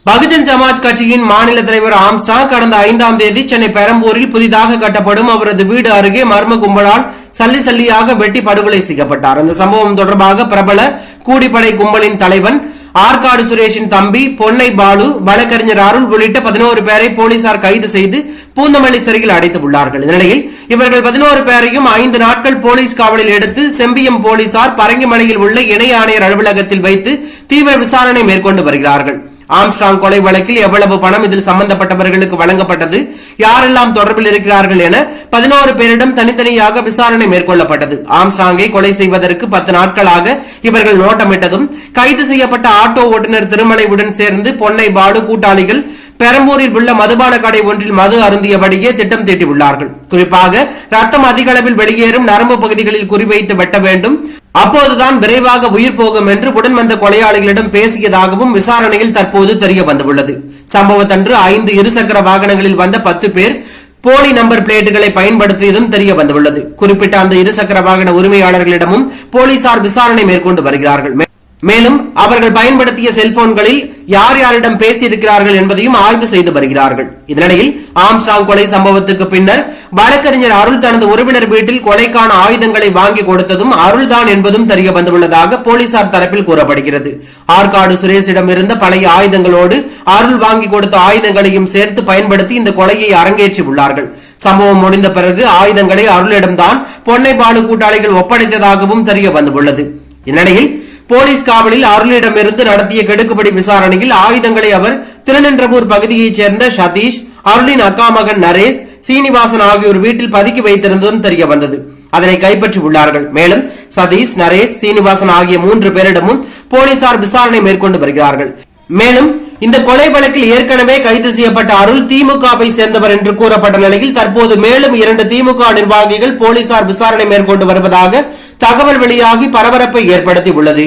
பகுஜன் சமாஜ் கட்சியின் மாநில தலைவர் ஆம்ஸ்ட்ராங் கடந்த 5ஆம் தேதி சென்னை பெரம்பூரில் புதிதாக கட்டப்படும் அவரது வீடு அருகே மர்ம கும்பலால் சல்லி சல்லியாக வெட்டி படுகொலை செய்யப்பட்டார். இந்த சம்பவம் தொடர்பாக பிரபல கூடிப்படை கும்பலின் தலைவன் ஆற்காடு சுரேஷின் தம்பி பொன்னை பாலு, வழக்கறிஞர் அருள் உள்ளிட்ட 11 பேரை போலீசார் கைது செய்து பூந்தமல்லி சிறையில் அடைத்துள்ளார்கள். இந்நிலையில் இவர்கள் 11 பேரையும் 5 நாட்கள் போலீஸ் காவலில் எடுத்து செம்பியம் போலீசார் பரங்கிமலையில் உள்ள இணை ஆணையர் அலுவலகத்தில் வைத்து தீவிர விசாரணை மேற்கொண்டு வருகிறார்கள். ஆம்ஸ்ட்ராங் கொலை வழக்கில் எவ்வளவு பணம் இதில் சம்பந்தப்பட்டவர்களுக்கு வழங்கப்பட்டது, யாரெல்லாம் தொடர்பில் இருக்கிறார்கள் என 11 பேரிடம் தனித்தனியாக விசாரணை மேற்கொள்ளப்பட்டது. ஆம்ஸ்ட்ராங்கை கொலை செய்வதற்கு 10 நாட்களாக இவர்கள் நோட்டமிட்டதும் கைது செய்யப்பட்ட ஆட்டோ ஓட்டுநர் திருமலையுடன் சேர்ந்து பொன்னை பாலு கூட்டாளிகள் பெரம்பூரில் உள்ள மதுபான கடை ஒன்றில் மது அருந்தியபடியே திட்டம் தீட்டியுள்ளார்கள். குறிப்பாக ரத்தம் அதிக அளவில் வெளியேறும் நரம்பு பகுதிகளில் குறிவைத்து வெட்ட வேண்டும், அப்போதுதான் விரைவாக உயிர் போகும் என்று உடன் வந்த கொலையாளிகளிடம் பேசியதாகவும் விசாரணையில் தற்போது தெரிய வந்துள்ளது. சம்பவத்தன்று 5 இருசக்கர வாகனங்களில் வந்த 10 பேர் போலி நம்பர் பிளேட்டுகளை பயன்படுத்தியதும் தெரிய வந்துள்ளது. குறிப்பிட்ட அந்த இருசக்கர வாகன உரிமையாளர்களிடமும் போலீசார் விசாரணை மேற்கொண்டு வருகிறார்கள். மேலும் அவர்கள் பயன்படுத்திய செல்போன்களில் யார் யாரிடம் பேசியிருக்கிறார்கள் என்பதையும் ஆய்வு செய்து வருகிறார்கள். இதனிடையில் ஆம்ஸ்ட்ராங் கொலை சம்பவத்துக்கு பின்னர் வழக்கறிஞர் அருள் தனது உறவினர் வீட்டில் கொலைக்கான ஆயுதங்களை வாங்கி கொடுத்ததும் அருள்தான் என்பதும் தெரிய வந்துள்ளதாக போலீசார் தரப்பில் கூறப்படுகிறது. ஆற்காடு சுரேஷிடம் இருந்த பழைய ஆயுதங்களோடு அருள் வாங்கி கொடுத்த ஆயுதங்களையும் சேர்த்து பயன்படுத்தி இந்த கொலையை அரங்கேற்றி உள்ளார்கள். சம்பவம் முடிந்த பிறகு ஆயுதங்களை அருளிடம்தான் பொன்னை பாலு கூட்டாளிகள் ஒப்படைத்ததாகவும் தெரிய வந்துள்ளது. இந்நிலையில் போலீஸ் காவலில் அருளிடமிருந்து நடத்திய கெடுக்குப்படி விசாரணையில் ஆயுதங்களை அவர் திருநின்றவூர் பகுதியைச் சேர்ந்த சதீஷ், அருளின் அக்கா மகன் நரேஷ், சீனிவாசன் ஆகியோர் வீட்டில் பதுக்கி வைத்திருந்ததும் தெரிய வந்தது. அதனை கைப்பற்றி உள்ளார்கள். மேலும் சதீஷ், நரேஷ், சீனிவாசன் ஆகிய 3 பேரிடமும் போலீசார் விசாரணை மேற்கொண்டு வருகிறார்கள். மேலும் இந்த கொலை வழக்கில் ஏற்கனவே கைது செய்யப்பட்ட அருள் திமுகவை சேர்ந்தவர் என்று கூறப்பட்ட நிலையில் தற்போது மேலும் 2 திமுக நிர்வாகிகள் போலீசார் விசாரணை மேற்கொண்டு வருவதாக தகவல் வெளியாகி பரபரப்பை ஏற்படுத்தி உள்ளது.